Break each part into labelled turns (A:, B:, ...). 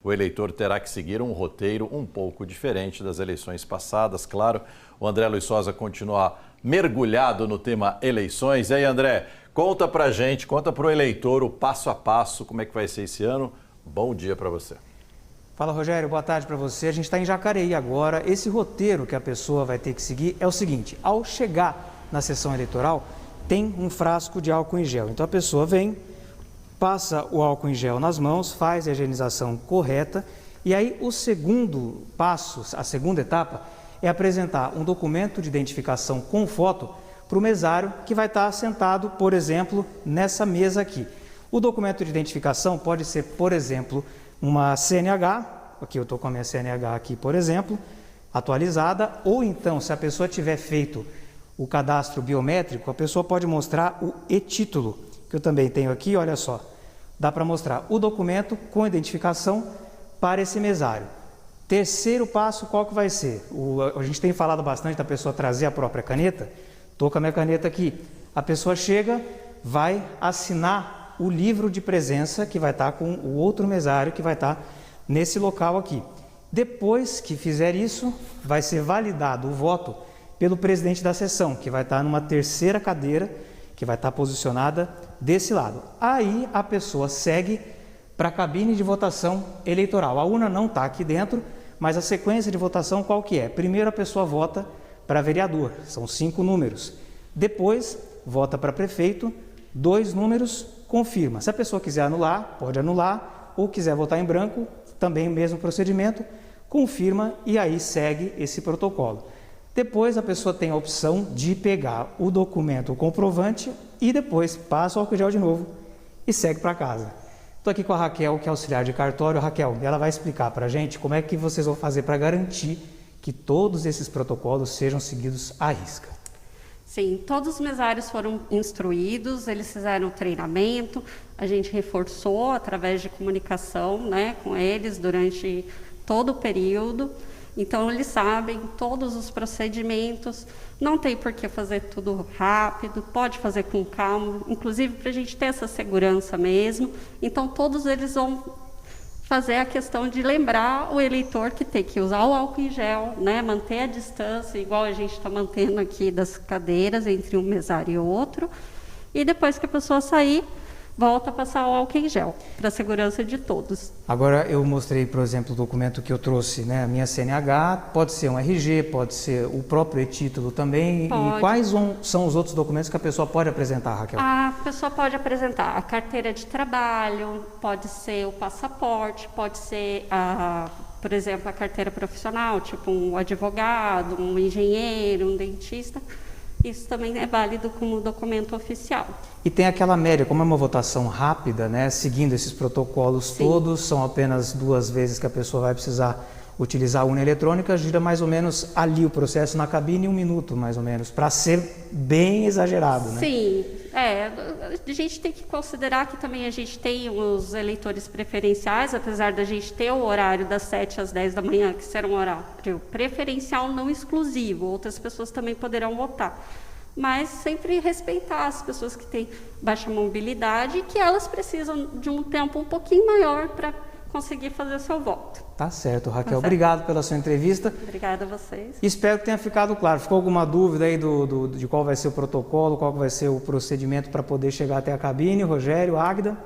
A: o eleitor terá que seguir um roteiro um pouco diferente das eleições passadas. Claro, o André Luiz Sosa continua mergulhado no tema eleições. E aí, André, conta pra gente, conta pro eleitor o passo a passo, como é que vai ser esse ano. Bom dia para você.
B: Fala, Rogério, boa tarde para você. A gente está em Jacareí agora. Esse roteiro que a pessoa vai ter que seguir é o seguinte: ao chegar na sessão eleitoral, tem um frasco de álcool em gel. Então a pessoa vem, passa o álcool em gel nas mãos, faz a higienização correta e aí o segundo passo, a segunda etapa, é apresentar um documento de identificação com foto para o mesário que vai estar sentado, por exemplo, nessa mesa aqui. O documento de identificação pode ser, por exemplo, uma CNH, aqui eu estou com a minha CNH aqui, por exemplo, atualizada, ou então, se a pessoa tiver feito o cadastro biométrico, a pessoa pode mostrar o e-título, que eu também tenho aqui, olha só. Dá para mostrar o documento com identificação para esse mesário. Terceiro passo, qual que vai ser? A gente tem falado bastante da pessoa trazer a própria caneta. Estou com a minha caneta aqui. A pessoa chega, vai assinar o livro de presença que vai estar com o outro mesário que vai estar nesse local aqui. Depois que fizer isso, vai ser validado o voto pelo presidente da sessão, que vai estar numa terceira cadeira, que vai estar posicionada desse lado. Aí a pessoa segue para a cabine de votação eleitoral. A urna não está aqui dentro, mas a sequência de votação qual que é? Primeiro a pessoa vota para vereador, são 5 números. Depois vota para prefeito, 2 números, confirma. Se a pessoa quiser anular, pode anular, ou quiser votar em branco, também o mesmo procedimento, confirma e aí segue esse protocolo. Depois a pessoa tem a opção de pegar o documento, o comprovante, e depois passa o álcool gel de novo e segue para casa. Estou aqui com a Raquel, que é auxiliar de cartório. Raquel, ela vai explicar para a gente como é que vocês vão fazer para garantir que todos esses protocolos sejam seguidos à risca.
C: Sim, todos os mesários foram instruídos, eles fizeram o treinamento, a gente reforçou através de comunicação, né, com eles durante todo o período. Então, eles sabem todos os procedimentos, não tem por que fazer tudo rápido, pode fazer com calma, inclusive para a gente ter essa segurança mesmo. Então, todos eles vão fazer a questão de lembrar o eleitor que tem que usar o álcool em gel, né, manter a distância, igual a gente está mantendo aqui das cadeiras entre um mesário e outro. E depois que a pessoa sair, volta a passar o álcool em gel, para a segurança de todos.
B: Agora, eu mostrei, por exemplo, o documento que eu trouxe, né, a minha CNH, pode ser um RG, pode ser o próprio e-título também.
C: Pode.
B: E quais são os outros documentos que a pessoa pode apresentar, Raquel?
C: A pessoa pode apresentar a carteira de trabalho, pode ser o passaporte, pode ser, por exemplo, a carteira profissional, tipo um advogado, um engenheiro, um dentista. Isso também é válido como documento oficial.
B: E tem aquela média, como é uma votação rápida, né, seguindo esses protocolos
C: Sim.
B: todos, são apenas 2 vezes que a pessoa vai precisar utilizar a urna eletrônica, gira mais ou menos ali o processo na cabine 1 minuto, mais ou menos, para ser bem exagerado, né?
C: Sim, a gente tem que considerar que também a gente tem os eleitores preferenciais, apesar da gente ter o horário das 7 às 10 da manhã, que será um horário preferencial não exclusivo, outras pessoas também poderão votar. Mas sempre respeitar as pessoas que têm baixa mobilidade e que elas precisam de um tempo um pouquinho maior para conseguir fazer o seu voto.
B: Tá certo, Raquel.
C: Tá certo.
B: Obrigado pela sua entrevista.
C: Obrigada a vocês.
B: Espero que tenha ficado claro. Ficou alguma dúvida aí de qual vai ser o protocolo, qual vai ser o procedimento para poder chegar até a cabine? Rogério, Águida?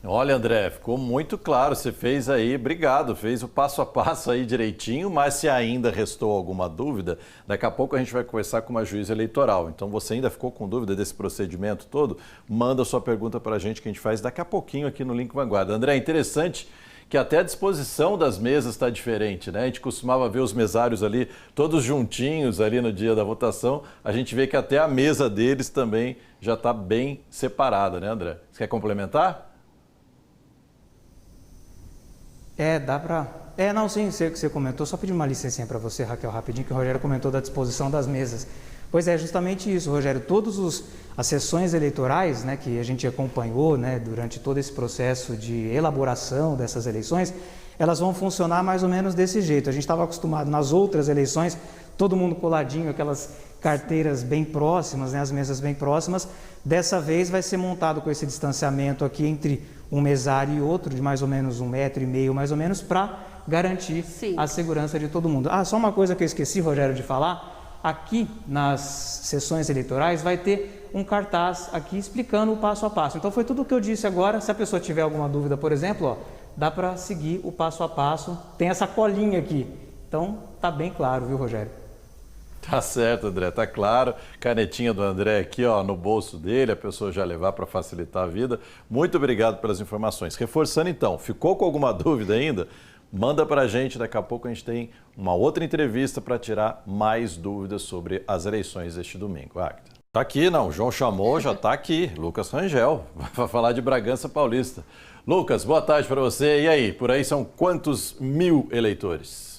A: Olha, André, ficou muito claro, você fez aí, obrigado, fez o passo a passo aí direitinho, mas se ainda restou alguma dúvida, daqui a pouco a gente vai conversar com uma juíza eleitoral. Então, você ainda ficou com dúvida desse procedimento todo? Manda sua pergunta para a gente que a gente faz daqui a pouquinho aqui no Link Vanguarda. André, é interessante que até a disposição das mesas está diferente, né? A gente costumava ver os mesários ali todos juntinhos ali no dia da votação, a gente vê que até a mesa deles também já está bem separada, né, André? Você quer complementar?
B: Dá para... não, sim, sei que você comentou. Só pedir uma licencinha para você, Raquel, rapidinho, que o Rogério comentou da disposição das mesas. Pois é, justamente isso, Rogério. Todas as sessões eleitorais, né, que a gente acompanhou, né, durante todo esse processo de elaboração dessas eleições, elas vão funcionar mais ou menos desse jeito. A gente estava acostumado nas outras eleições, todo mundo coladinho, aquelas carteiras bem próximas, né, as mesas bem próximas. Dessa vez vai ser montado com esse distanciamento aqui entre um mesário e outro, de mais ou menos 1,5 metro, mais ou menos, para garantir a segurança de todo mundo. Só uma coisa que eu esqueci, Rogério, de falar. Aqui nas sessões eleitorais vai ter um cartaz aqui explicando o passo a passo. Então foi tudo o que eu disse agora. Se a pessoa tiver alguma dúvida, por exemplo, dá para seguir o passo a passo. Tem essa colinha aqui. Então tá bem claro, viu, Rogério?
A: Tá certo, André, tá claro. Canetinha do André aqui, no bolso dele, a pessoa já levar para facilitar a vida. Muito obrigado pelas informações. Reforçando então, ficou com alguma dúvida ainda? Manda para a gente, daqui a pouco a gente tem uma outra entrevista para tirar mais dúvidas sobre as eleições deste domingo. Agda. Tá aqui, não, o João chamou, já tá aqui, Lucas Rangel, vai falar de Bragança Paulista. Lucas, boa tarde para você. E aí, por aí são quantos mil eleitores?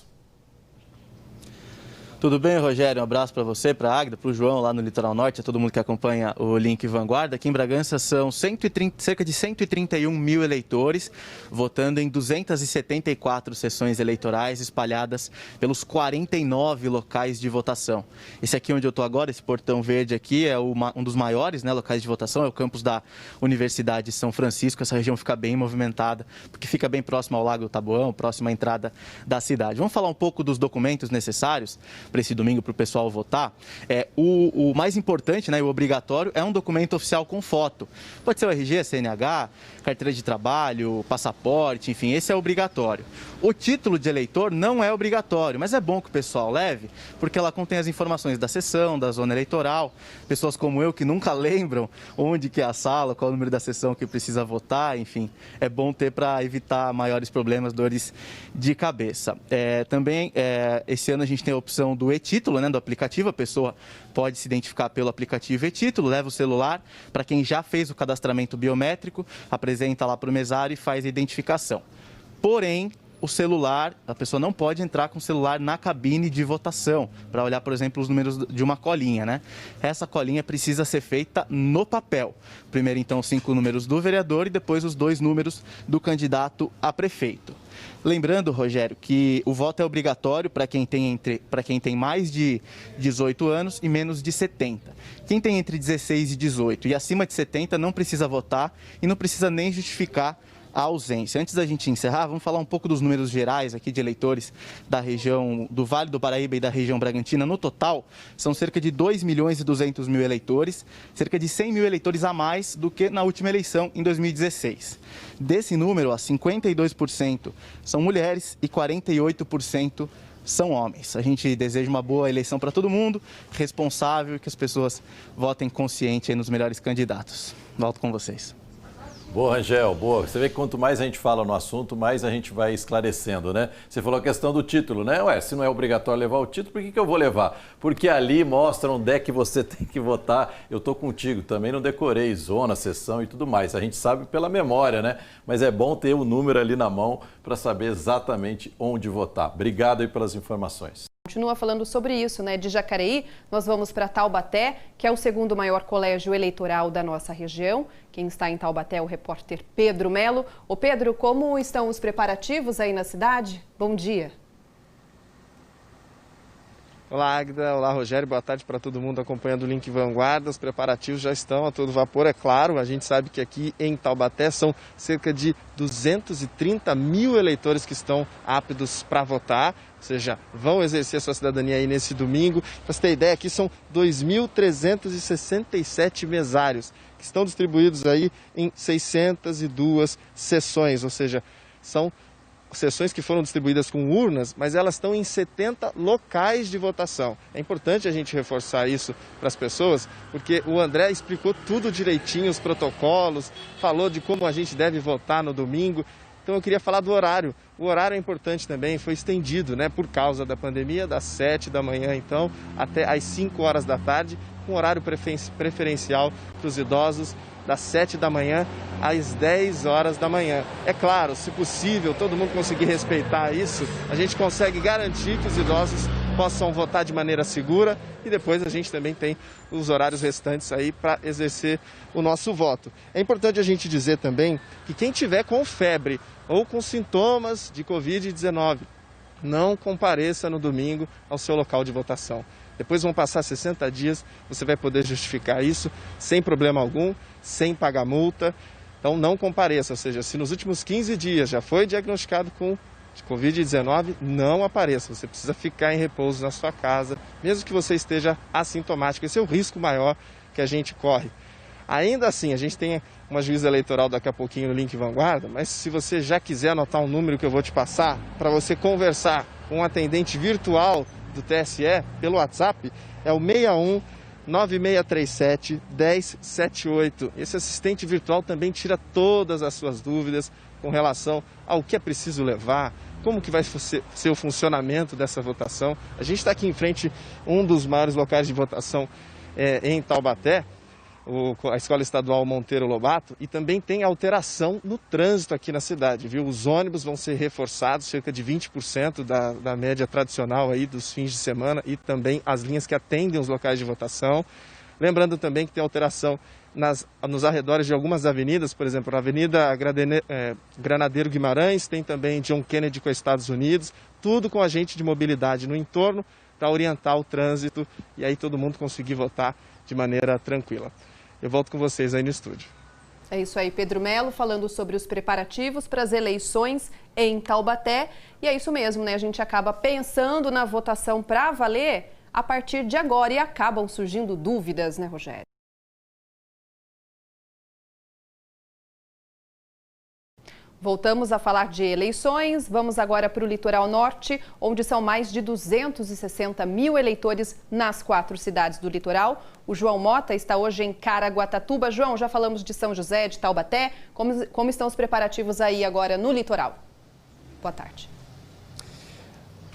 D: Tudo bem, Rogério? Um abraço para você, para a Agda, para o João lá no Litoral Norte, a todo mundo que acompanha o Link Vanguarda. Aqui em Bragança são cerca de 131 mil eleitores, votando em 274 sessões eleitorais espalhadas pelos 49 locais de votação. Esse aqui onde eu estou agora, esse portão verde aqui, é um dos maiores, né, locais de votação, é o campus da Universidade de São Francisco. Essa região fica bem movimentada, porque fica bem próximo ao Lago do Taboão, próximo à entrada da cidade. Vamos falar um pouco dos documentos necessários para esse domingo para o pessoal votar. O mais importante, né, o obrigatório, é um documento oficial com foto. Pode ser o RG, CNH, carteira de trabalho, passaporte, enfim, esse é obrigatório. O título de eleitor não é obrigatório, mas é bom que o pessoal leve, porque ela contém as informações da sessão, da zona eleitoral. Pessoas como eu que nunca lembram onde que é a sala, qual é o número da sessão que precisa votar, enfim, é bom ter para evitar maiores problemas, dores de cabeça. Também, esse ano a gente tem a opção do e-título, né, do aplicativo. A pessoa pode se identificar pelo aplicativo e-título, leva o celular, para quem já fez o cadastramento biométrico, apresenta lá para o mesário e faz a identificação. Porém, o celular, a pessoa não pode entrar com o celular na cabine de votação, para olhar, por exemplo, os números de uma colinha, né? Essa colinha precisa ser feita no papel. Primeiro, então, os 5 números do vereador e depois os 2 números do candidato a prefeito. Lembrando, Rogério, que o voto é obrigatório para quem tem mais de 18 anos e menos de 70. Quem tem entre 16 e 18 e acima de 70 não precisa votar e não precisa nem justificar a ausência. Antes da gente encerrar, vamos falar um pouco dos números gerais aqui de eleitores da região do Vale do Paraíba e da região Bragantina. No total, são cerca de 2.200.000 eleitores, cerca de 100 mil eleitores a mais do que na última eleição, em 2016. Desse número, 52% são mulheres e 48% são homens. A gente deseja uma boa eleição para todo mundo, responsável, e que as pessoas votem consciente aí nos melhores candidatos. Volto com vocês.
A: Boa, Angel, boa. Você vê que quanto mais a gente fala no assunto, mais a gente vai esclarecendo, né? Você falou a questão do título, né? Se não é obrigatório levar o título, por que eu vou levar? Porque ali mostra onde é que você tem que votar. Eu tô contigo, também não decorei zona, sessão e tudo mais. A gente sabe pela memória, né? Mas é bom ter o número ali na mão para saber exatamente onde votar. Obrigado aí pelas informações.
E: Continua falando sobre isso, né? De Jacareí, nós vamos para Taubaté, que é o segundo maior colégio eleitoral da nossa região. Quem está em Taubaté é o repórter Pedro Melo. Ô Pedro, como estão os preparativos aí na cidade? Bom dia.
F: Olá, Agda. Olá, Rogério. Boa tarde para todo mundo acompanhando o Link Vanguarda. Os preparativos já estão a todo vapor, é claro. A gente sabe que aqui em Taubaté são cerca de 230 mil eleitores que estão aptos para votar, ou seja, vão exercer a sua cidadania aí nesse domingo. Para você ter ideia, aqui são 2.367 mesários que estão distribuídos aí em 602 sessões, ou seja, são sessões que foram distribuídas com urnas, mas elas estão em 70 locais de votação. É importante a gente reforçar isso para as pessoas, porque o André explicou tudo direitinho, os protocolos, falou de como a gente deve votar no domingo. Então eu queria falar do horário. O horário é importante também, foi estendido, né, por causa da pandemia, das 7 da manhã então até às 5 horas da tarde, com horário preferencial para os idosos, das 7 da manhã às 10 horas da manhã. É claro, se possível, todo mundo conseguir respeitar isso, a gente consegue garantir que os idosos possam votar de maneira segura e depois a gente também tem os horários restantes aí para exercer o nosso voto. É importante a gente dizer também que quem tiver com febre ou com sintomas de Covid-19, não compareça no domingo ao seu local de votação. Depois vão passar 60 dias, você vai poder justificar isso sem problema algum, sem pagar multa. Então não compareça, ou seja, se nos últimos 15 dias já foi diagnosticado com Covid-19, não apareça. Você precisa ficar em repouso na sua casa, mesmo que você esteja assintomático. Esse é o risco maior que a gente corre. Ainda assim, a gente tem uma juíza eleitoral daqui a pouquinho no Link Vanguarda, mas se você já quiser anotar um número que eu vou te passar, para você conversar com um atendente virtual do TSE pelo WhatsApp, é o 61 9637 1078. Esse assistente virtual também tira todas as suas dúvidas com relação ao que é preciso levar, como que vai ser o funcionamento dessa votação. A gente está aqui em frente a um dos maiores locais de votação em Taubaté, a Escola Estadual Monteiro Lobato, e também tem alteração no trânsito aqui na cidade, viu? Os ônibus vão ser reforçados, cerca de 20% da média tradicional aí dos fins de semana, e também as linhas que atendem os locais de votação. Lembrando também que tem alteração nos arredores de algumas avenidas, por exemplo, a Avenida Granadeiro Guimarães, tem também John Kennedy com os Estados Unidos, tudo com agente de mobilidade no entorno para orientar o trânsito e aí todo mundo conseguir votar de maneira tranquila. Eu volto com vocês aí no estúdio.
E: É isso aí, Pedro Melo, falando sobre os preparativos para as eleições em Taubaté. E é isso mesmo, né? A gente acaba pensando na votação para valer a partir de agora e acabam surgindo dúvidas, né, Rogério? Voltamos a falar de eleições. Vamos agora para o litoral norte, onde são mais de 260 mil eleitores nas 4 cidades do litoral. O João Mota está hoje em Caraguatatuba. João, já falamos de São José, de Taubaté. Como estão os preparativos aí agora no litoral? Boa tarde.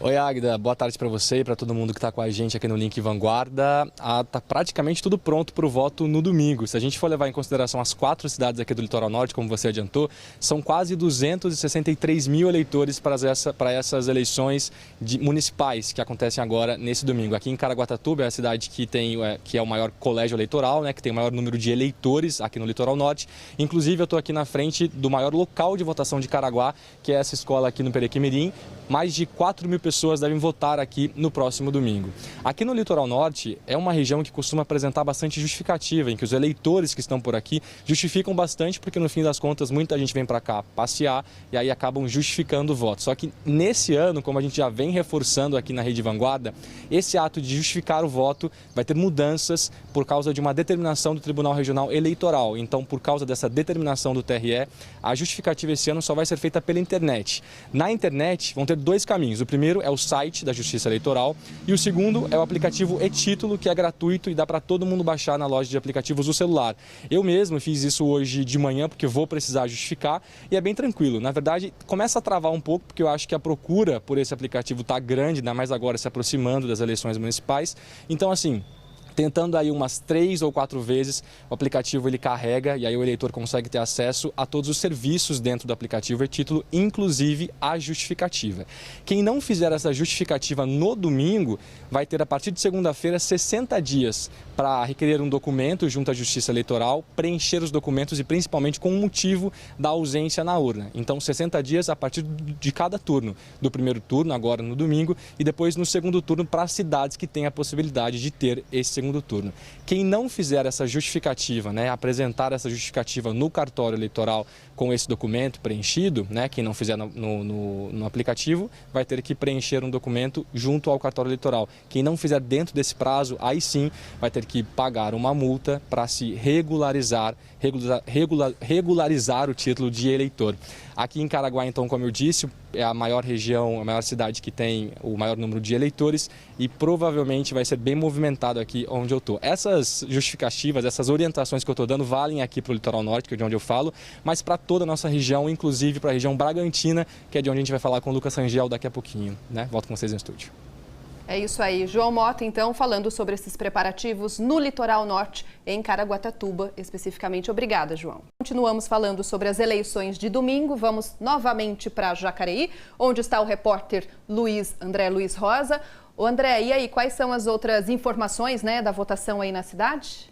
G: Oi, Águida. Boa tarde para você e para todo mundo que está com a gente aqui no Link Vanguarda. Está praticamente tudo pronto para o voto no domingo. Se a gente for levar em consideração as 4 cidades aqui do litoral norte, como você adiantou, são quase 263 mil eleitores para essas eleições municipais que acontecem agora nesse domingo. Aqui em Caraguatatuba é a cidade que é o maior colégio eleitoral, né, que tem o maior número de eleitores aqui no litoral norte. Inclusive, eu estou aqui na frente do maior local de votação de Caraguá, que é essa escola aqui no Perequimirim. Mais de 4 mil pessoas devem votar aqui no próximo domingo. Aqui no litoral norte é uma região que costuma apresentar bastante justificativa, em que os eleitores que estão por aqui justificam bastante, porque no fim das contas muita gente vem para cá passear e aí acabam justificando o voto. Só que nesse ano, como a gente já vem reforçando aqui na Rede Vanguarda, esse ato de justificar o voto vai ter mudanças por causa de uma determinação do Tribunal Regional Eleitoral. Então, por causa dessa determinação do TRE, a justificativa esse ano só vai ser feita pela internet. Na internet vão ter 2 caminhos. O primeiro é o site da Justiça Eleitoral e o segundo é o aplicativo e-Título, que é gratuito e dá para todo mundo baixar na loja de aplicativos do celular. Eu mesmo fiz isso hoje de manhã porque vou precisar justificar e é bem tranquilo. Na verdade, começa a travar um pouco porque eu acho que a procura por esse aplicativo está grande, ainda mais agora se aproximando das eleições municipais. Então, assim, tentando aí umas 3 ou 4 vezes, o aplicativo ele carrega e aí o eleitor consegue ter acesso a todos os serviços dentro do aplicativo e-Título, inclusive a justificativa. Quem não fizer essa justificativa no domingo vai ter a partir de segunda-feira 60 dias para requerer um documento junto à Justiça Eleitoral, preencher os documentos e principalmente com o motivo da ausência na urna. Então 60 dias a partir de cada turno, do primeiro turno agora no domingo e depois no segundo turno para as cidades que têm a possibilidade de ter esse segundo turno. Quem não fizer essa justificativa, né, apresentar essa justificativa no cartório eleitoral com esse documento preenchido, né, quem não fizer no aplicativo, vai ter que preencher um documento junto ao cartório eleitoral. Quem não fizer dentro desse prazo, aí sim vai ter que pagar uma multa para se regularizar o título de eleitor. Aqui em Caraguá, então, como eu disse, é a maior região, a maior cidade que tem o maior número de eleitores e provavelmente vai ser bem movimentado aqui onde eu estou. Essas justificativas, essas orientações que eu estou dando valem aqui para o litoral norte, que é de onde eu falo, mas para toda a nossa região, inclusive para a região Bragantina, que é de onde a gente vai falar com o Lucas Rangel daqui a pouquinho, né? Volto com vocês no estúdio.
E: É isso aí. João Mota, então, falando sobre esses preparativos no litoral norte, em Caraguatatuba, especificamente. Obrigada, João. Continuamos falando sobre as eleições de domingo. Vamos novamente para Jacareí, onde está o repórter André Luiz Rosa. Ô André, e aí, quais são as outras informações, né, da votação aí na cidade?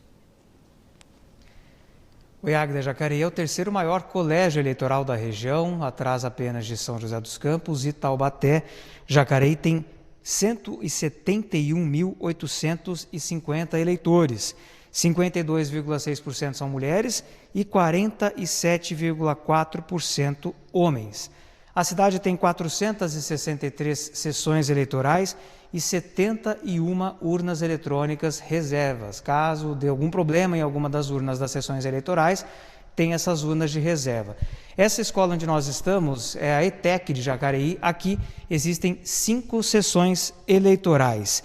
B: O Águida, Jacareí é o terceiro maior colégio eleitoral da região, atrás apenas de São José dos Campos e Taubaté. Jacareí tem 171.850 eleitores. 52,6% são mulheres e 47,4% homens. A cidade tem 463 sessões eleitorais e 71 urnas eletrônicas reservas. Caso dê algum problema em alguma das urnas das sessões eleitorais, tem essas urnas de reserva. Essa escola onde nós estamos é a ETEC de Jacareí. Aqui existem 5 sessões eleitorais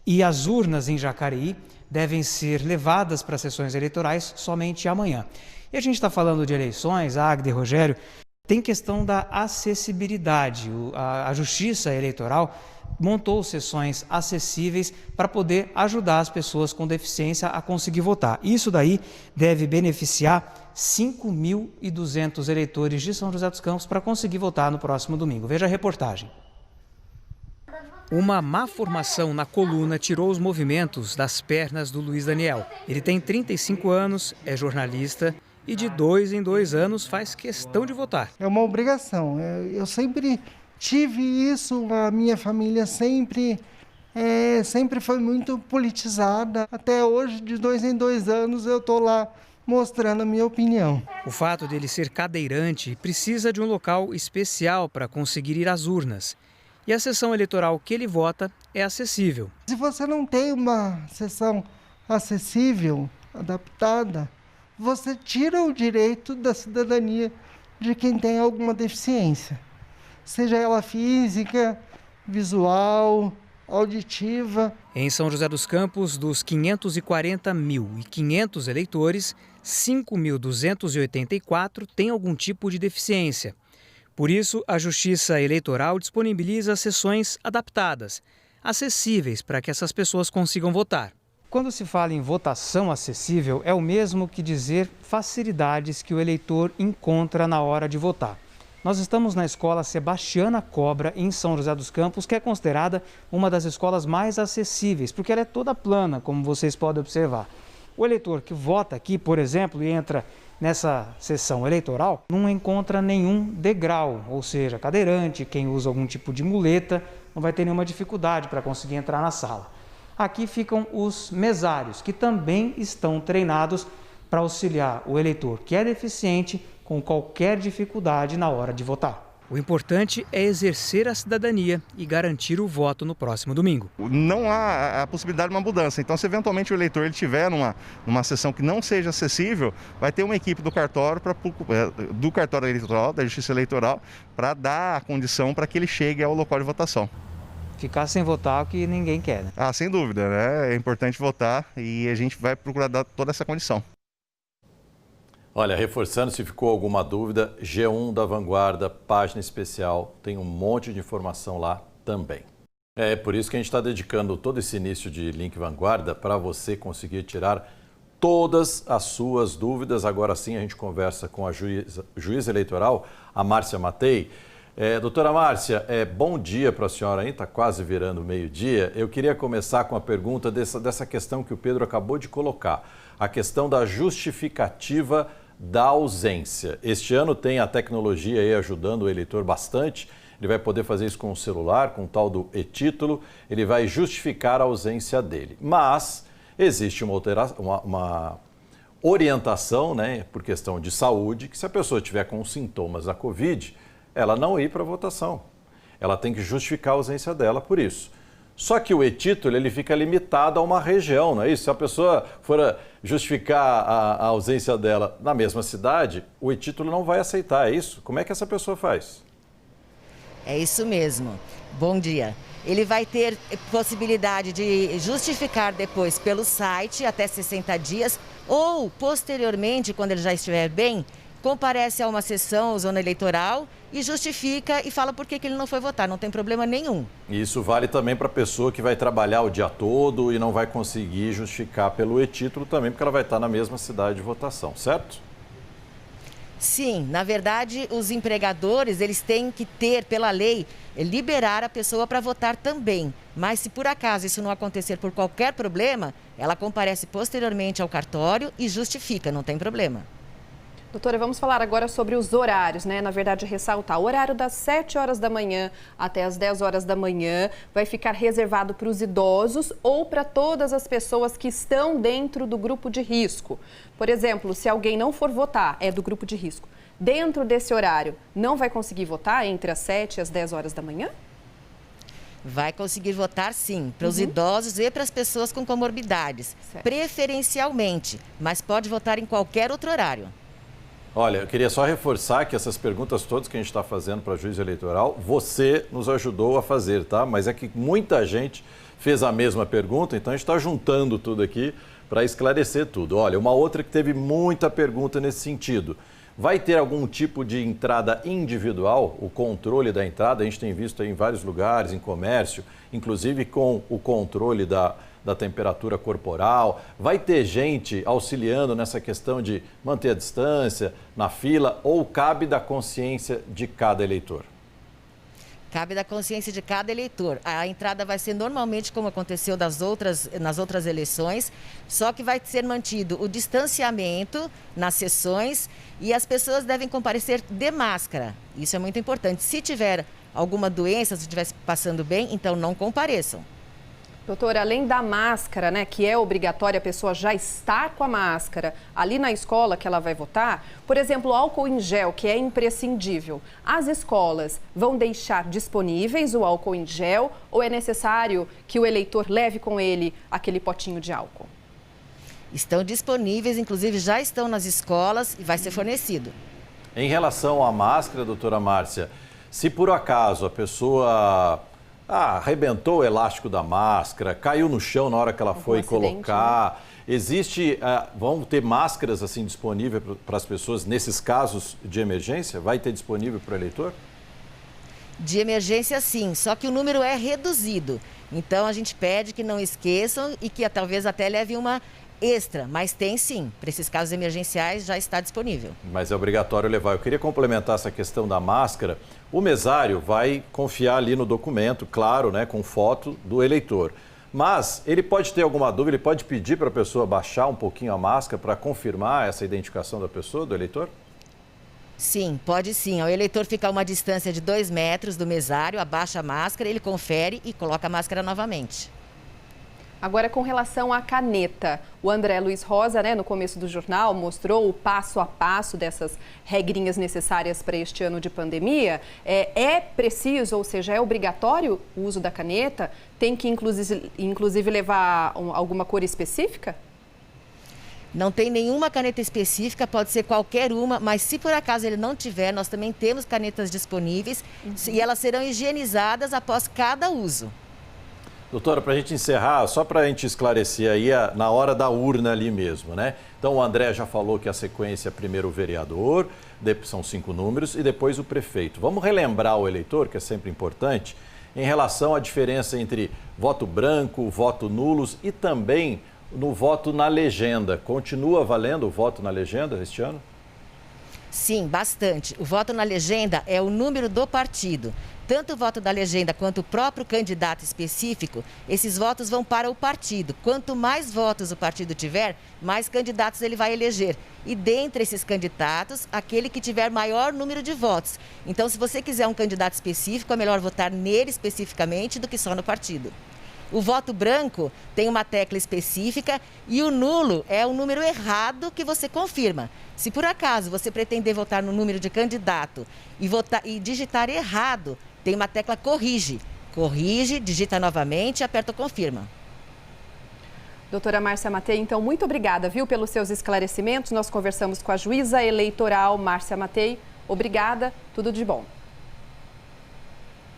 B: e as urnas em Jacareí devem ser levadas para as sessões eleitorais somente amanhã. E a gente está falando de eleições, Águida e Rogério, tem questão da acessibilidade. A Justiça Eleitoral montou sessões acessíveis para poder ajudar as pessoas com deficiência a conseguir votar. Isso daí deve beneficiar 5.200 eleitores de São José dos Campos para conseguir votar no próximo domingo. Veja a reportagem. Uma má formação na coluna tirou os movimentos das pernas do Luiz Daniel. Ele tem 35 anos, é jornalista e de 2 em 2 anos faz questão de votar.
H: É uma obrigação. Eu sempre tive isso, a minha família sempre foi muito politizada. Até hoje, de 2 em 2 anos, eu estou lá mostrando a minha opinião.
B: O fato dele ser cadeirante precisa de um local especial para conseguir ir às urnas. E a sessão eleitoral que ele vota é acessível.
H: Se você não tem uma sessão acessível, adaptada, você tira o direito da cidadania de quem tem alguma deficiência. Seja ela física, visual, auditiva.
B: Em São José dos Campos, dos 540.500 eleitores, 5.284 têm algum tipo de deficiência. Por isso, a Justiça Eleitoral disponibiliza sessões adaptadas, acessíveis para que essas pessoas consigam votar. Quando se fala em votação acessível, é o mesmo que dizer facilidades que o eleitor encontra na hora de votar. Nós estamos na escola Sebastiana Cobra, em São José dos Campos, que é considerada uma das escolas mais acessíveis, porque ela é toda plana, como vocês podem observar. O eleitor que vota aqui, por exemplo, e entra nessa sessão eleitoral, não encontra nenhum degrau, ou seja, cadeirante, quem usa algum tipo de muleta, não vai ter nenhuma dificuldade para conseguir entrar na sala. Aqui ficam os mesários, que também estão treinados para auxiliar o eleitor que é deficiente com qualquer dificuldade na hora de votar. O importante é exercer a cidadania e garantir o voto no próximo domingo.
I: Não há a possibilidade de uma mudança. Então, se eventualmente o eleitor estiver numa sessão que não seja acessível, vai ter uma equipe do cartório eleitoral, da Justiça Eleitoral, para dar a condição para que ele chegue ao local de votação.
B: Ficar sem votar é o que ninguém quer, né?
I: Sem dúvida, né? É importante votar e a gente vai procurar dar toda essa condição.
A: Olha, reforçando, se ficou alguma dúvida, G1 da Vanguarda, página especial, tem um monte de informação lá também. É por isso que a gente está dedicando todo esse início de Link Vanguarda para você conseguir tirar todas as suas dúvidas. Agora sim a gente conversa com a juíza eleitoral, a Márcia Matei. Doutora Márcia, bom dia para a senhora aí, está quase virando meio-dia. Eu queria começar com a pergunta dessa questão que o Pedro acabou de colocar, a questão da justificativa da ausência. Este ano tem a tecnologia aí ajudando o eleitor bastante, ele vai poder fazer isso com o celular, com o tal do e-título, ele vai justificar a ausência dele. Mas existe uma orientação, né, por questão de saúde, que se a pessoa tiver com sintomas da Covid, ela não ir para a votação. Ela tem que justificar a ausência dela por isso. Só que o e-título ele fica limitado a uma região, não é isso? Se a pessoa for justificar a ausência dela na mesma cidade, o e-título não vai aceitar, é isso? Como é que essa pessoa faz?
J: É isso mesmo. Bom dia. Ele vai ter possibilidade de justificar depois pelo site até 60 dias ou, posteriormente, quando ele já estiver bem, comparece a uma sessão, zona eleitoral, e justifica e fala por que ele não foi votar, não tem problema nenhum. Isso vale também para a pessoa que vai trabalhar o dia todo e não vai conseguir justificar pelo e-título também, porque ela vai estar na mesma cidade de votação, certo? Sim, na verdade, os empregadores, eles têm que ter, pela lei, liberar a pessoa para votar também. Mas se por acaso isso não acontecer por qualquer problema, ela comparece posteriormente ao cartório e justifica, não tem problema.
E: Doutora, vamos falar agora sobre os horários, né? Na verdade, ressaltar. O horário das 7 horas da manhã até as 10 horas da manhã vai ficar reservado para os idosos ou para todas as pessoas que estão dentro do grupo de risco. Por exemplo, se alguém não for votar, é do grupo de risco. Dentro desse horário, não vai conseguir votar entre as 7 e as 10 horas da manhã?
J: Vai conseguir votar sim, para os idosos e para as pessoas com comorbidades, preferencialmente, mas pode votar em qualquer outro horário.
A: Olha, eu queria só reforçar que essas perguntas todas que a gente está fazendo para a juíza eleitoral, você nos ajudou a fazer, tá? Mas é que muita gente fez a mesma pergunta, então a gente está juntando tudo aqui para esclarecer tudo. Olha, uma outra que teve muita pergunta nesse sentido. Vai ter algum tipo de entrada individual, o controle da entrada? A gente tem visto aí em vários lugares, em comércio, inclusive com o controle da temperatura corporal. Vai ter gente auxiliando nessa questão de manter a distância na fila ou cabe da consciência de cada eleitor?
J: Cabe da consciência de cada eleitor. A entrada vai ser normalmente como aconteceu nas outras eleições, só que vai ser mantido o distanciamento nas sessões e as pessoas devem comparecer de máscara. Isso é muito importante. Se tiver alguma doença, se estiver passando bem, então não compareçam.
E: Doutora, além da máscara, né, que é obrigatória a pessoa já estar com a máscara ali na escola que ela vai votar, por exemplo, o álcool em gel, que é imprescindível. As escolas vão deixar disponíveis o álcool em gel ou é necessário que o eleitor leve com ele aquele potinho de álcool?
J: Estão disponíveis, inclusive já estão nas escolas e vai ser fornecido.
A: Em relação à máscara, doutora Márcia, se por acaso a pessoa arrebentou o elástico da máscara, caiu no chão na hora que ela foi colocar. Né? Vão ter máscaras assim disponíveis para as pessoas nesses casos de emergência? Vai ter disponível para o eleitor?
J: De emergência sim, só que o número é reduzido. Então a gente pede que não esqueçam e que talvez até leve uma extra, mas tem sim, para esses casos emergenciais já está disponível.
A: Mas é obrigatório levar. Eu queria complementar essa questão da máscara. O mesário vai confiar ali no documento, claro, né, com foto do eleitor. Mas ele pode ter alguma dúvida, ele pode pedir para a pessoa baixar um pouquinho a máscara para confirmar essa identificação da pessoa, do eleitor?
J: Sim, pode sim. O eleitor fica a uma distância de 2 metros do mesário, abaixa a máscara, ele confere e coloca a máscara novamente.
E: Agora, com relação à caneta, o André Luiz Rosa, né, no começo do jornal, mostrou o passo a passo dessas regrinhas necessárias para este ano de pandemia. É preciso, ou seja, é obrigatório o uso da caneta? Tem que, inclusive levar alguma cor específica?
J: Não tem nenhuma caneta específica, pode ser qualquer uma, mas se por acaso ele não tiver, nós também temos canetas disponíveis e elas serão higienizadas após cada uso.
A: Doutora, para a gente encerrar, só para a gente esclarecer aí na hora da urna ali mesmo, né? Então o André já falou que a sequência é primeiro o vereador, são 5 números e depois o prefeito. Vamos relembrar o eleitor, que é sempre importante, em relação à diferença entre voto branco, voto nulos e também no voto na legenda. Continua valendo o voto na legenda este ano?
J: Sim, bastante. O voto na legenda é o número do partido. Tanto o voto da legenda quanto o próprio candidato específico, esses votos vão para o partido. Quanto mais votos o partido tiver, mais candidatos ele vai eleger. E dentre esses candidatos, aquele que tiver maior número de votos. Então, se você quiser um candidato específico, é melhor votar nele especificamente do que só no partido. O voto branco tem uma tecla específica e o nulo é o número errado que você confirma. Se por acaso você pretender votar no número de candidato e digitar errado, tem uma tecla corrige. Corrige, digita novamente e aperta o confirma.
E: Doutora Márcia Matei, então, muito obrigada, viu, pelos seus esclarecimentos. Nós conversamos com a juíza eleitoral Márcia Matei. Obrigada, tudo de bom.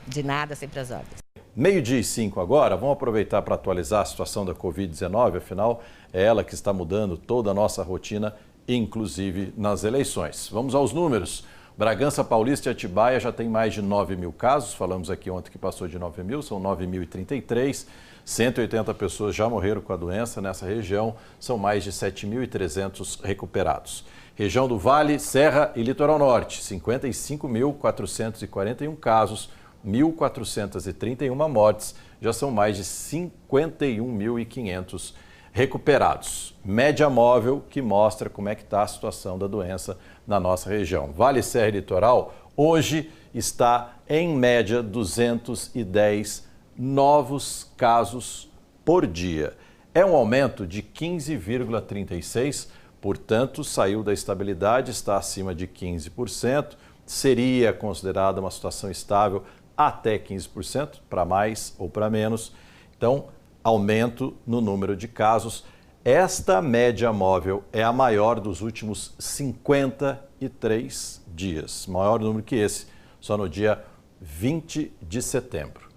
J: De nada, sempre às ordens.
A: 12:05 agora, vamos aproveitar para atualizar a situação da Covid-19, afinal é ela que está mudando toda a nossa rotina, inclusive nas eleições. Vamos aos números. Bragança Paulista e Atibaia já tem mais de 9 mil casos, falamos aqui ontem que passou de 9 mil, são 9.033, 180 pessoas já morreram com a doença nessa região, são mais de 7.300 recuperados. Região do Vale, Serra e Litoral Norte, 55.441 casos, 1.431 mortes, já são mais de 51.500 recuperados. Média móvel que mostra como é que está a situação da doença na nossa região. Vale Serra e Litoral hoje está em média 210 novos casos por dia. É um aumento de 15,36%, portanto, saiu da estabilidade, está acima de 15%. Seria considerada uma situação estável até 15%, para mais ou para menos. Então, aumento no número de casos. Esta média móvel é a maior dos últimos 53 dias. Maior número que esse, só no dia 20 de setembro.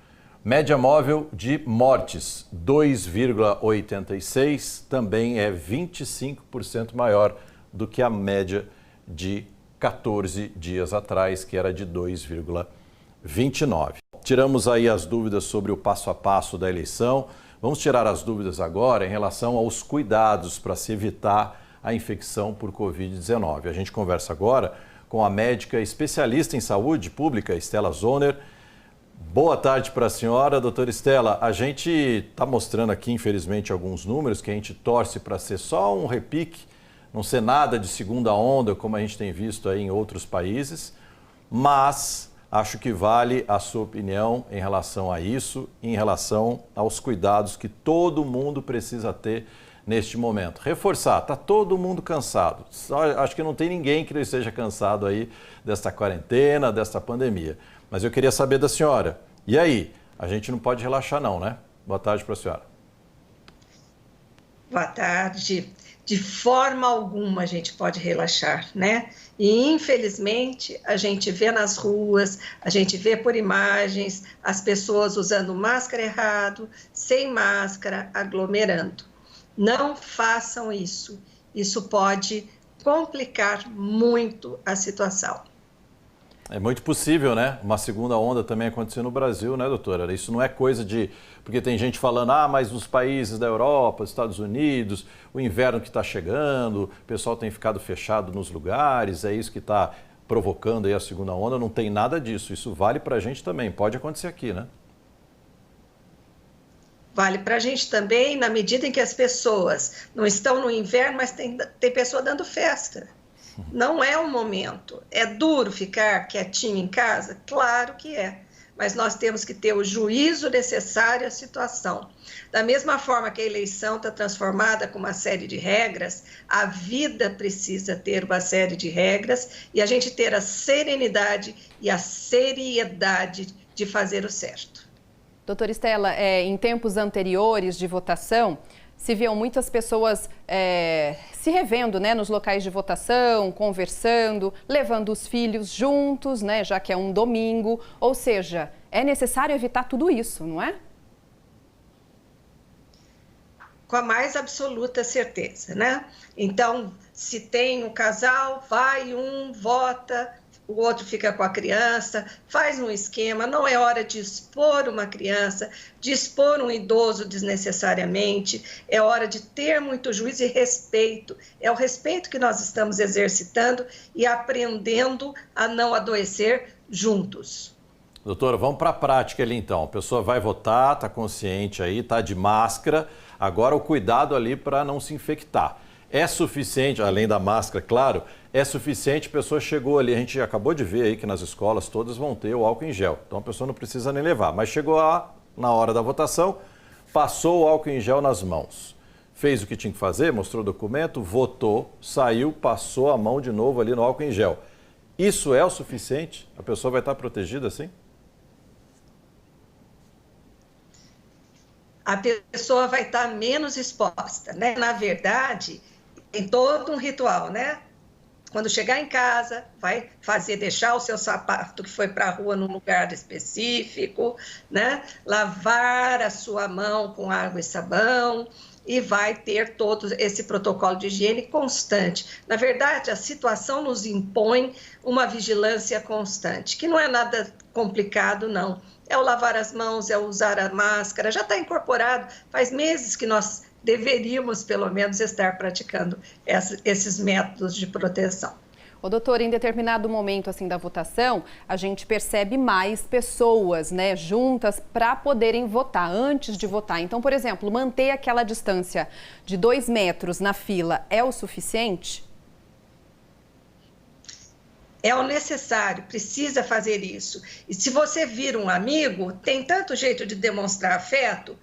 A: Média móvel de mortes, 2,86, também é 25% maior do que a média de 14 dias atrás, que era de 2,29. Tiramos aí as dúvidas sobre o passo a passo da eleição. Vamos tirar as dúvidas agora em relação aos cuidados para se evitar a infecção por Covid-19. A gente conversa agora com a médica especialista em saúde pública, Estela Zoner. Boa tarde para a senhora, doutora Estela. A gente está mostrando aqui, infelizmente, alguns números que a gente torce para ser só um repique, não ser nada de segunda onda, como a gente tem visto aí em outros países, mas acho que vale a sua opinião em relação a isso, em relação aos cuidados que todo mundo precisa ter neste momento. Reforçar, está todo mundo cansado. Acho que não tem ninguém que não esteja cansado aí desta quarentena, desta pandemia. Mas eu queria saber da senhora, e aí? A gente não pode relaxar não, né? Boa tarde para a senhora.
K: Boa tarde. De forma alguma a gente pode relaxar, né? E infelizmente a gente vê nas ruas, a gente vê por imagens as pessoas usando máscara errado, sem máscara, aglomerando. Não façam isso. Isso pode complicar muito a situação.
A: É muito possível, né? Uma segunda onda também aconteceu no Brasil, né, doutora? Isso não é coisa de... Porque tem gente falando, mas nos países da Europa, Estados Unidos, o inverno que está chegando, o pessoal tem ficado fechado nos lugares, é isso que está provocando aí a segunda onda. Não tem nada disso. Isso vale para a gente também. Pode acontecer aqui, né?
K: Vale para a gente também, na medida em que as pessoas não estão no inverno, mas tem pessoa dando festa. Não é o momento. É duro ficar quietinho em casa? Claro que é. Mas nós temos que ter o juízo necessário à situação. Da mesma forma que a eleição está transformada com uma série de regras, a vida precisa ter uma série de regras e a gente ter a serenidade e a seriedade de fazer o certo.
E: Doutora Estela, em tempos anteriores de votação, se viam muitas pessoas se revendo, né, nos locais de votação, conversando, levando os filhos juntos, né, já que é um domingo. Ou seja, é necessário evitar tudo isso, não é?
K: Com a mais absoluta certeza, né? Então, se tem um casal, vai um, vota, o outro fica com a criança, faz um esquema. Não é hora de expor uma criança, de expor um idoso desnecessariamente. É hora de ter muito juízo e respeito. É o respeito que nós estamos exercitando e aprendendo a não adoecer juntos.
A: Doutora, vamos para a prática ali então. A pessoa vai votar, está consciente aí, está de máscara. Agora o cuidado ali para não se infectar. É suficiente, além da máscara, claro, é suficiente, a pessoa chegou ali, a gente acabou de ver aí que nas escolas todas vão ter o álcool em gel, então a pessoa não precisa nem levar, mas chegou lá na hora da votação, passou o álcool em gel nas mãos, fez o que tinha que fazer, mostrou o documento, votou, saiu, passou a mão de novo ali no álcool em gel. Isso é o suficiente? A pessoa vai estar protegida assim?
K: A pessoa vai estar menos exposta, né? Na verdade, tem todo um ritual, né? Quando chegar em casa, vai deixar o seu sapato que foi para a rua num lugar específico, né? Lavar a sua mão com água e sabão e vai ter todo esse protocolo de higiene constante. Na verdade, a situação nos impõe uma vigilância constante, que não é nada complicado, não. É o lavar as mãos, é usar a máscara, já está incorporado, faz meses que nós deveríamos, pelo menos, estar praticando esses métodos de proteção.
E: Ô, doutor, em determinado momento assim da votação, a gente percebe mais pessoas, né, juntas para poderem votar, antes de votar. Então, por exemplo, manter aquela distância de 2 metros na fila é o suficiente?
K: É o necessário, precisa fazer isso. E se você vira um amigo, tem tanto jeito de demonstrar afeto,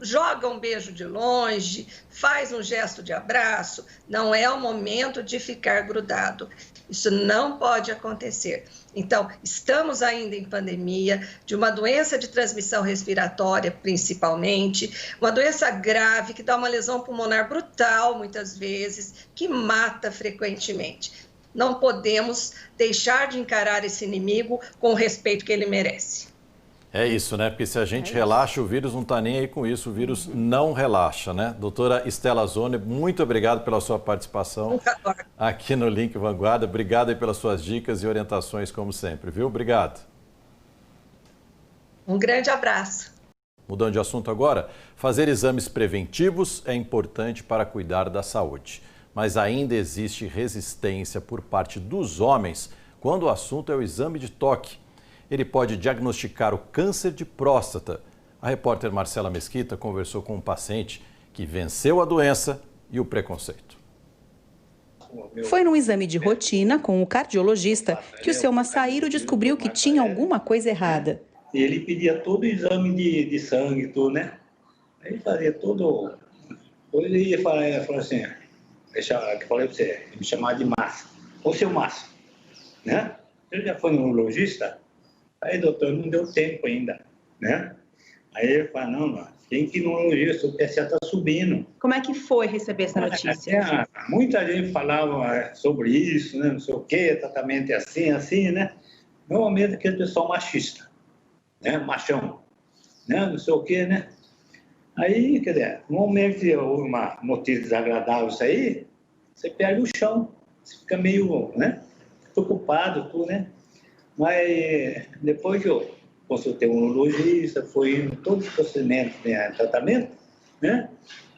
K: joga um beijo de longe, faz um gesto de abraço, não é o momento de ficar grudado. Isso não pode acontecer. Então, estamos ainda em pandemia, de uma doença de transmissão respiratória, principalmente, uma doença grave que dá uma lesão pulmonar brutal, muitas vezes, que mata frequentemente. Não podemos deixar de encarar esse inimigo com o respeito que ele merece.
A: É isso, né? Porque se a gente relaxa, o vírus não está nem aí com isso, o vírus não relaxa, né? Doutora Estela Zone, muito obrigado pela sua participação aqui no Link Vanguarda. Obrigado aí pelas suas dicas e orientações, como sempre, viu? Obrigado.
K: Um grande abraço.
A: Mudando de assunto agora, fazer exames preventivos é importante para cuidar da saúde. Mas ainda existe resistência por parte dos homens quando o assunto é o exame de toque. Ele pode diagnosticar o câncer de próstata. A repórter Marcela Mesquita conversou com um paciente que venceu a doença e o preconceito.
L: Foi num exame de rotina com o cardiologista que o seu Massaíro descobriu que tinha alguma coisa errada.
M: Ele pedia todo o exame de sangue, tudo, né? Aí fazia todo... Ele ia falar assim... que eu falei para você, me chamava de Márcio. Ô, seu Márcio, né? Você já foi no urologista? Aí, doutor, não deu tempo ainda, né? Aí ele fala, não, tem que ir no urologista, o PSA está subindo.
L: Como é que foi receber essa notícia?
M: Muita gente falava sobre isso, né? Não sei o quê, tratamento é assim, né? Normalmente aquele pessoal machista, né? Machão, né? Não sei o quê, né? Aí, quer dizer, no momento que houve uma notícia desagradável isso aí, você perde o chão, você fica meio, né, preocupado, tudo, né? Mas depois que eu consultei um urologista, foi em todos os procedimentos de tratamento, né?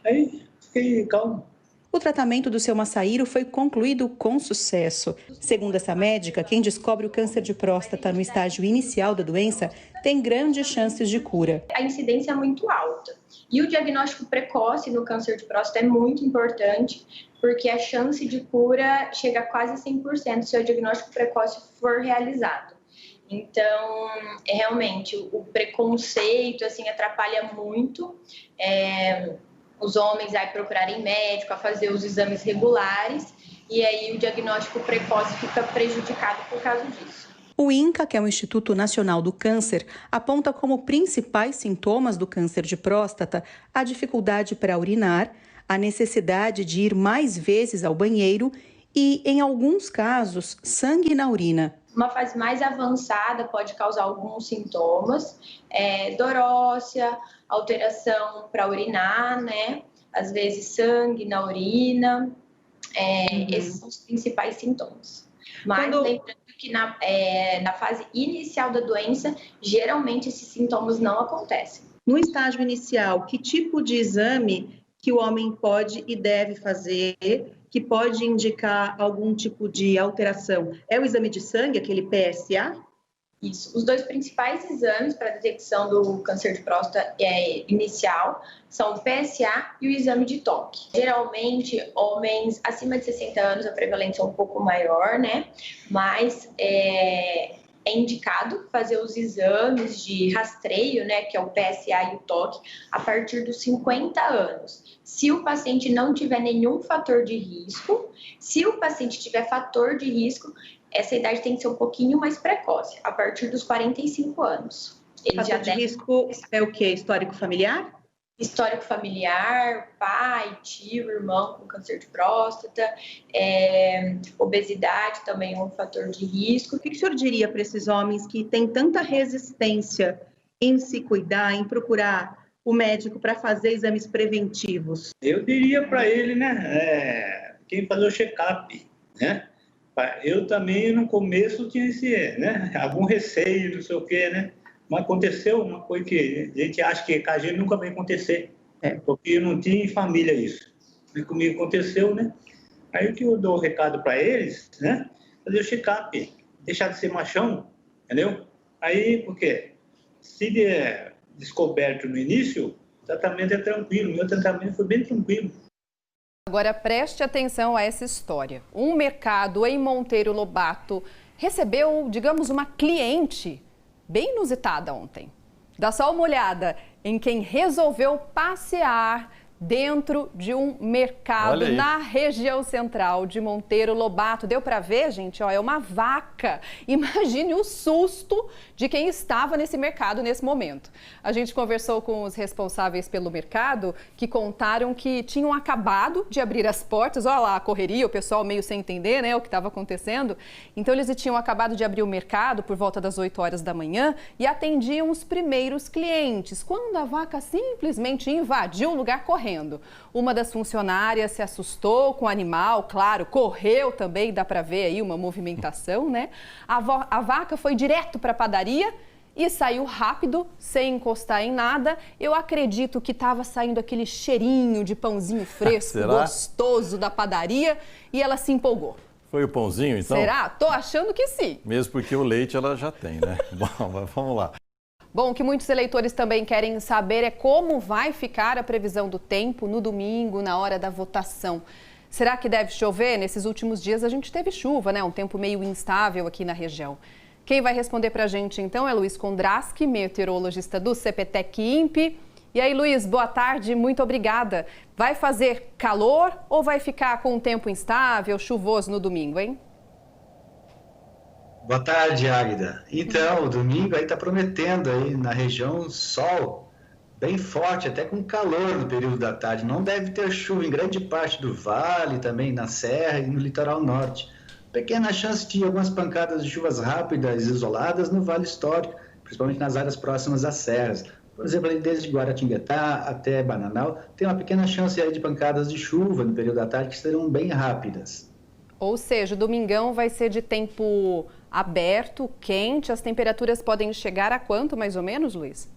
M: Aí fiquei calmo.
L: O tratamento do seu Massaíro foi concluído com sucesso. Segundo essa médica, quem descobre o câncer de próstata no estágio inicial da doença tem grandes chances de cura.
N: A incidência é muito alta. E o diagnóstico precoce no câncer de próstata é muito importante, porque a chance de cura chega a quase 100% se o diagnóstico precoce for realizado. Então, realmente, o preconceito assim, atrapalha muito os homens a procurarem médico, a fazer os exames regulares, e aí o diagnóstico precoce fica prejudicado por causa disso.
L: O INCA, que é o Instituto Nacional do Câncer, aponta como principais sintomas do câncer de próstata a dificuldade para urinar, a necessidade de ir mais vezes ao banheiro e, em alguns casos, sangue na urina.
N: Uma fase mais avançada pode causar alguns sintomas, dorócia, alteração para urinar, né? Às vezes sangue na urina, esses são os principais sintomas. Mas lembrando que na fase inicial da doença, geralmente esses sintomas não acontecem.
L: No estágio inicial, que tipo de exame que o homem pode e deve fazer, que pode indicar algum tipo de alteração? É o exame de sangue, aquele PSA?
N: Isso. Os dois principais exames para a detecção do câncer de próstata inicial são o PSA e o exame de toque. Geralmente, homens acima de 60 anos, a prevalência é um pouco maior, né? Mas é indicado fazer os exames de rastreio, né, que é o PSA e o toque, a partir dos 50 anos. Se o paciente não tiver nenhum fator de risco, se o paciente tiver fator de risco, essa idade tem que ser um pouquinho mais precoce, a partir dos 45 anos.
L: Fator de risco é o quê? Histórico familiar?
N: Histórico familiar, pai, tio, irmão com câncer de próstata, obesidade também é um fator de risco.
L: O que o senhor diria para esses homens que têm tanta resistência em se cuidar, em procurar o médico para fazer exames preventivos?
M: Eu diria para ele, né, tem que fazer o check-up, né? Eu também, no começo, tinha né, algum receio, não sei o quê, né? Mas aconteceu uma coisa que a gente acha que com a gente nunca vai acontecer. Porque eu não tinha em família isso. E comigo aconteceu, né? Aí o que eu dou o recado para eles, né? Fazer o check-up, deixar de ser machão, entendeu? Aí, por quê? Se der descoberto no início, o tratamento é tranquilo. Meu tratamento foi bem tranquilo.
E: Agora preste atenção a essa história. Um mercado em Monteiro Lobato recebeu, digamos, uma cliente bem inusitada ontem. Dá só uma olhada em quem resolveu passear dentro de um mercado na região central de Monteiro Lobato. Deu para ver, gente? Ó, é uma vaca. Imagine o susto de quem estava nesse mercado nesse momento. A gente conversou com os responsáveis pelo mercado, que contaram que tinham acabado de abrir as portas. Olha lá a correria, o pessoal meio sem entender, né, o que estava acontecendo. Então eles tinham acabado de abrir o mercado por volta das 8 horas da manhã e atendiam os primeiros clientes, quando a vaca simplesmente invadiu o lugar correndo. Uma das funcionárias se assustou com o animal, claro, correu também, dá para ver aí uma movimentação, né? A vaca foi direto para a padaria e saiu rápido, sem encostar em nada. Eu acredito que estava saindo aquele cheirinho de pãozinho fresco, gostoso da padaria, e ela se empolgou.
A: Foi o pãozinho, então?
E: Será? Tô achando que sim.
A: Mesmo porque o leite ela já tem, né? Bom, vamos lá.
E: Bom, o que muitos eleitores também querem saber é como vai ficar a previsão do tempo no domingo, na hora da votação. Será que deve chover? Nesses últimos dias a gente teve chuva, né? Um tempo meio instável aqui na região. Quem vai responder pra gente então é Luiz Kondraski, meteorologista do CPTEC-INPE. E aí, Luiz, boa tarde, muito obrigada. Vai fazer calor ou vai ficar com um tempo instável, chuvoso no domingo, hein?
O: Boa tarde, Águida. Então, o domingo aí está prometendo aí na região sol bem forte, até com calor no período da tarde. Não deve ter chuva em grande parte do vale, também na serra e no litoral norte. Pequena chance de algumas pancadas de chuvas rápidas e isoladas no vale histórico, principalmente nas áreas próximas às serras. Por exemplo, ali desde Guaratinguetá até Bananal, tem uma pequena chance aí de pancadas de chuva no período da tarde que serão bem rápidas.
E: Ou seja, o domingão vai ser de tempo aberto, quente. As temperaturas podem chegar a quanto, mais ou menos, Luiz?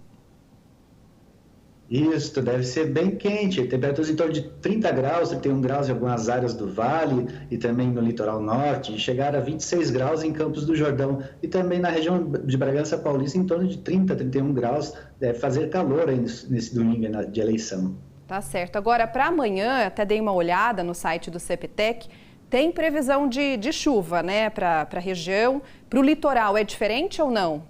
O: Isso, deve ser bem quente. Temperaturas em torno de 30 graus, 31 graus em algumas áreas do vale e também no litoral norte. E chegar a 26 graus em Campos do Jordão. E também na região de Bragança Paulista, em torno de 30, 31 graus. Deve fazer calor aí nesse domingo de eleição.
E: Tá certo. Agora, para amanhã, até dei uma olhada no site do CPTEC, tem previsão de chuva, né, para a região. Para o litoral, é diferente ou não?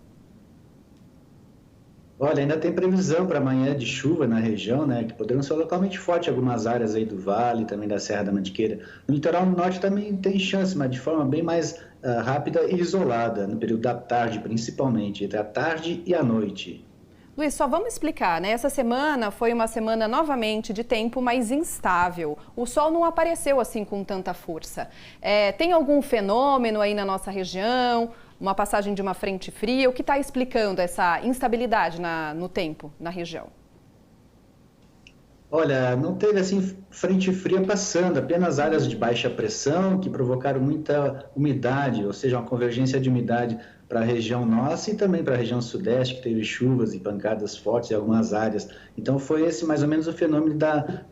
O: Olha, ainda tem previsão para amanhã de chuva na região, né, que poderão ser localmente fortes em algumas áreas aí do vale, também da Serra da Mantiqueira. No litoral norte também tem chance, mas de forma bem mais rápida e isolada, no período da tarde, principalmente, entre a tarde e a noite.
E: Luiz, só vamos explicar, né? Essa semana foi uma semana novamente de tempo mais instável. O sol não apareceu assim com tanta força. Tem algum fenômeno aí na nossa região, uma passagem de uma frente fria? O que está explicando essa instabilidade no tempo na região?
O: Olha, não teve assim frente fria passando, apenas áreas de baixa pressão que provocaram muita umidade, ou seja, uma convergência de umidade para a região nossa e também para a região sudeste, que teve chuvas e pancadas fortes em algumas áreas. Então foi esse mais ou menos o fenômeno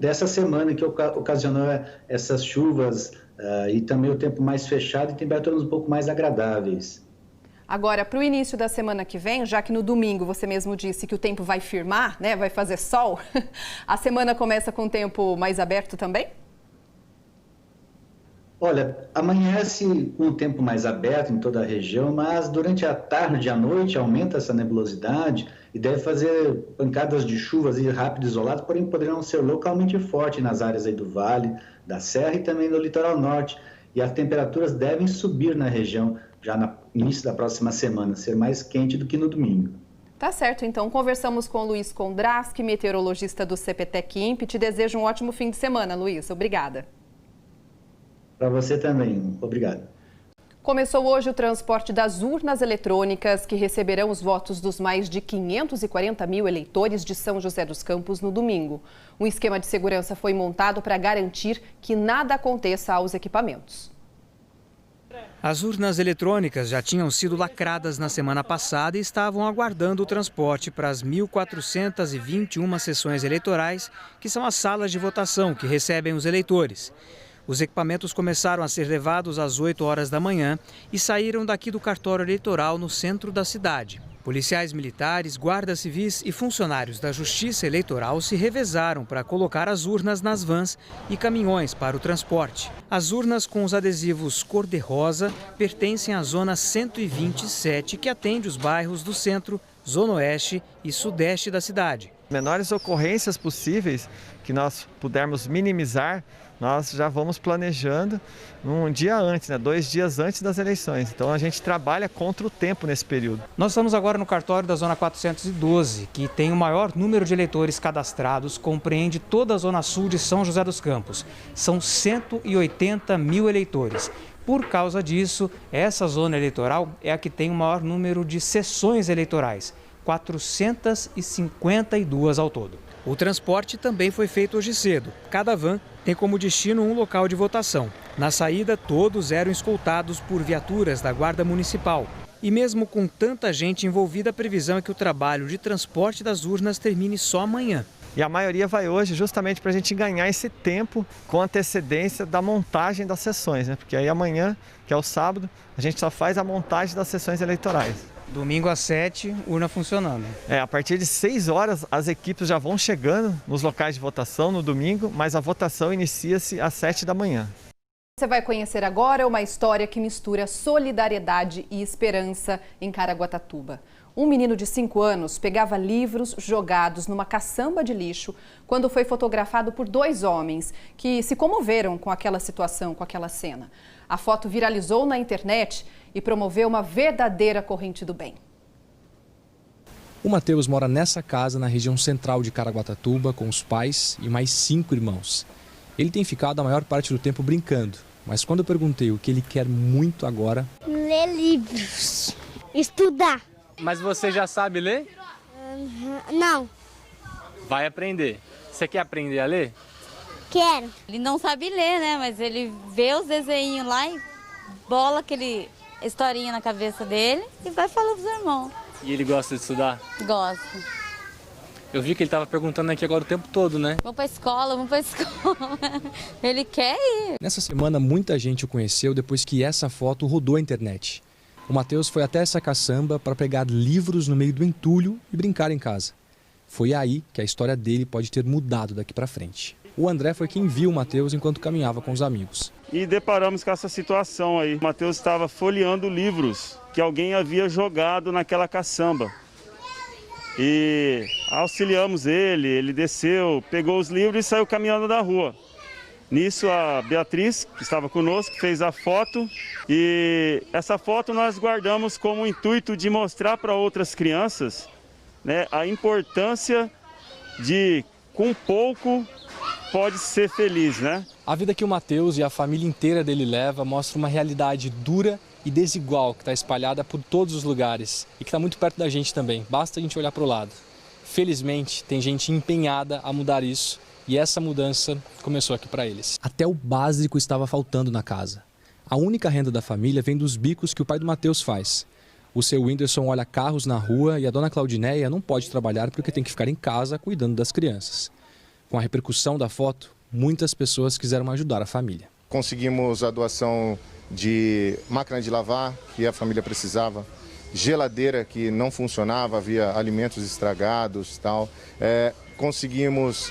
O: dessa semana que ocasionou essas chuvas e também o tempo mais fechado e temperaturas um pouco mais agradáveis.
E: Agora, para o início da semana que vem, já que no domingo você mesmo disse que o tempo vai firmar, né, vai fazer sol, a semana começa com o tempo mais aberto também?
O: Olha, amanhece com o tempo mais aberto em toda a região, mas durante a tarde e a noite aumenta essa nebulosidade e deve fazer pancadas de chuvas rápidas e isoladas, porém poderão ser localmente fortes nas áreas aí do vale, da serra e também no litoral norte. E as temperaturas devem subir na região já no início da próxima semana, ser mais quente do que no domingo.
E: Tá certo, então conversamos com o Luiz Kondraski, meteorologista do CPTEC-INPE. Te desejo um ótimo fim de semana, Luiz. Obrigada.
O: Para você também. Obrigado.
E: Começou hoje o transporte das urnas eletrônicas que receberão os votos dos mais de 540 mil eleitores de São José dos Campos no domingo. Um esquema de segurança foi montado para garantir que nada aconteça aos equipamentos.
B: As urnas eletrônicas já tinham sido lacradas na semana passada e estavam aguardando o transporte para as 1.421 sessões eleitorais, que são as salas de votação que recebem os eleitores. Os equipamentos começaram a ser levados às 8 horas da manhã e saíram daqui do cartório eleitoral no centro da cidade. Policiais militares, guardas civis e funcionários da Justiça Eleitoral se revezaram para colocar as urnas nas vans e caminhões para o transporte. As urnas com os adesivos cor-de-rosa pertencem à Zona 127, que atende os bairros do centro, Zona Oeste e Sudeste da cidade.
F: Menores ocorrências possíveis que nós pudermos minimizar, nós já vamos planejando um dia antes, 2 dias antes das eleições. Então a gente trabalha contra o tempo nesse período.
B: Nós estamos agora no cartório da Zona 412, que tem o maior número de eleitores cadastrados, compreende toda a Zona Sul de São José dos Campos. São 180 mil eleitores. Por causa disso, essa zona eleitoral é a que tem o maior número de sessões eleitorais, 452 ao todo. O transporte também foi feito hoje cedo. Cada van tem como destino um local de votação. Na saída, todos eram escoltados por viaturas da Guarda Municipal. E mesmo com tanta gente envolvida, a previsão é que o trabalho de transporte das urnas termine só amanhã.
F: E a maioria vai hoje justamente para a gente ganhar esse tempo com antecedência da montagem das sessões, Porque aí amanhã, que é o sábado, a gente só faz a montagem das sessões eleitorais.
B: Domingo às 7, urna funcionando.
F: A partir de 6 horas as equipes já vão chegando nos locais de votação no domingo, mas a votação inicia-se às 7 da manhã.
E: Você vai conhecer agora uma história que mistura solidariedade e esperança em Caraguatatuba. Um menino de 5 anos pegava livros jogados numa caçamba de lixo quando foi fotografado por 2 homens que se comoveram com aquela situação, com aquela cena. A foto viralizou na internet e promoveu uma verdadeira corrente do bem.
G: O Matheus mora nessa casa na região central de Caraguatatuba com os pais e mais 5 irmãos. Ele tem ficado a maior parte do tempo brincando, mas quando eu perguntei o que ele quer muito agora...
P: Ler livros, estudar.
G: Mas você já sabe ler?
P: Não.
G: Vai aprender. Você quer aprender a ler?
P: Quero.
Q: Ele não sabe ler, né? Mas ele vê os desenhos lá e bola aquele historinha na cabeça dele e vai falando pros irmãos.
G: E ele gosta de estudar?
Q: Gosta.
G: Eu vi que ele estava perguntando aqui agora o tempo todo, né?
Q: Vamos pra escola, vamos pra escola. Ele quer ir.
G: Nessa semana, muita gente o conheceu depois que essa foto rodou a internet. O Matheus foi até essa caçamba para pegar livros no meio do entulho e brincar em casa. Foi aí que a história dele pode ter mudado daqui para frente. O André foi quem viu o Matheus enquanto caminhava com os amigos.
R: E deparamos com essa situação aí. O Matheus estava folheando livros que alguém havia jogado naquela caçamba. E auxiliamos ele desceu, pegou os livros e saiu caminhando da rua. Nisso a Beatriz, que estava conosco, fez a foto e essa foto nós guardamos como intuito de mostrar para outras crianças, a importância de, com pouco, pode ser feliz,
G: A vida que o Matheus e a família inteira dele leva mostra uma realidade dura e desigual que está espalhada por todos os lugares e que está muito perto da gente também, basta a gente olhar para o lado. Felizmente, tem gente empenhada a mudar isso e essa mudança começou aqui para eles. Até o básico estava faltando na casa. A única renda da família vem dos bicos que o pai do Matheus faz. O seu Whindersson olha carros na rua e a dona Claudineia não pode trabalhar porque tem que ficar em casa cuidando das crianças. Com a repercussão da foto, muitas pessoas quiseram ajudar a família.
S: Conseguimos a doação de máquina de lavar, que a família precisava, geladeira que não funcionava, havia alimentos estragados e tal. Conseguimos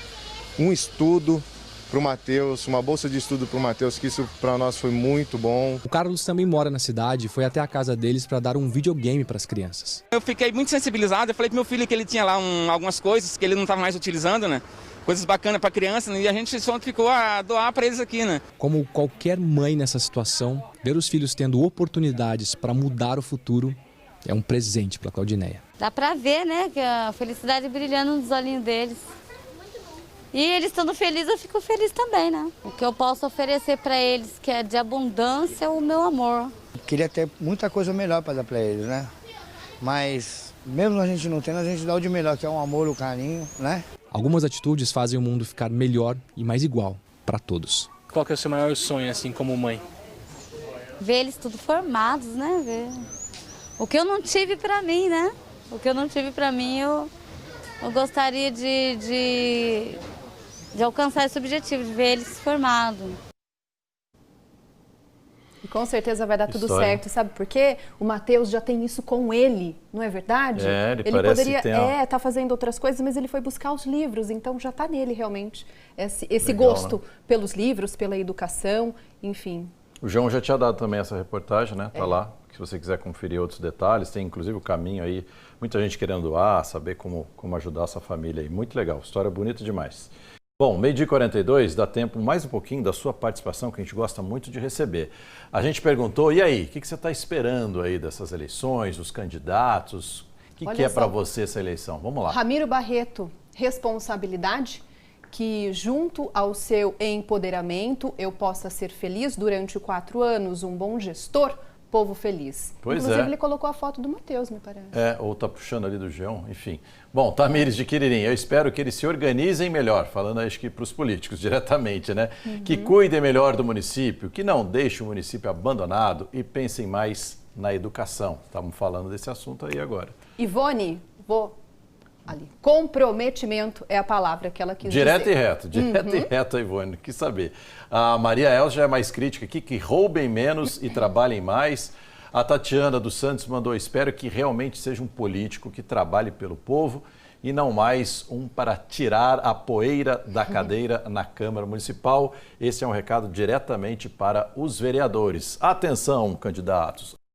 S: um estudo para o Matheus, uma bolsa de estudo para o Matheus, que isso para nós foi muito bom.
G: O Carlos também mora na cidade e foi até a casa deles para dar um videogame para as crianças.
T: Eu fiquei muito sensibilizado, eu falei para meu filho que ele tinha lá algumas coisas que ele não estava mais utilizando, Coisas bacanas para criança, e a gente só ficou a doar para eles aqui,
G: Como qualquer mãe nessa situação, ver os filhos tendo oportunidades para mudar o futuro é um presente para a Claudineia.
Q: Dá para ver, que a felicidade brilhando nos olhinhos deles. E eles estando felizes, eu fico feliz também, O que eu posso oferecer para eles, que é de abundância, é o meu amor.
U: Queria ter muita coisa melhor para dar para eles, Mas mesmo a gente não tendo, a gente dá o de melhor, que é o amor, o carinho,
G: Algumas atitudes fazem o mundo ficar melhor e mais igual para todos. Qual que é o seu maior sonho, assim, como mãe?
Q: Ver eles tudo formados, Ver o que eu não tive para mim, O que eu não tive para mim, eu gostaria de alcançar esse objetivo, de ver eles formados.
E: Com certeza vai dar tudo certo, sabe por quê? O Matheus já tem isso com ele, não é verdade?
A: Ele
E: poderia
A: ter
E: tá fazendo outras coisas, mas ele foi buscar os livros, então já está nele realmente esse
A: Legal,
E: gosto, né? Pelos livros, pela educação, enfim.
A: O João já tinha dado também essa reportagem, né? Tá lá, se você quiser conferir outros detalhes, tem inclusive o caminho aí, muita gente querendo doar, saber como ajudar essa família aí. Muito legal, história bonita demais. Bom, 12h42, dá tempo mais um pouquinho da sua participação, que a gente gosta muito de receber. A gente perguntou, e aí, o que você está esperando aí dessas eleições, dos candidatos? O que é para você essa eleição? Vamos lá.
E: Ramiro Barreto, responsabilidade? Que junto ao seu empoderamento eu possa ser feliz durante 4 anos, um bom gestor, povo feliz.
A: Pois
E: Inclusive,
A: é.
E: ele colocou a foto do Matheus, me parece.
A: Ou tá puxando ali do João, enfim. Bom, Tamires de Quiririm, eu espero que eles se organizem melhor, falando acho que para os políticos diretamente, né? Que cuidem melhor do município, que não deixem o município abandonado e pensem mais na educação. Estamos falando desse assunto aí agora.
E: Ivone, ali. Comprometimento é a palavra que ela quis
A: direto
E: dizer.
A: Direto e reto, Ivone, quis saber. A Maria Elza já é mais crítica aqui, que roubem menos e trabalhem mais. A Tatiana dos Santos mandou, espero que realmente seja um político que trabalhe pelo povo e não mais um para tirar a poeira da cadeira na Câmara Municipal. Esse é um recado diretamente para os vereadores. Atenção, candidatos,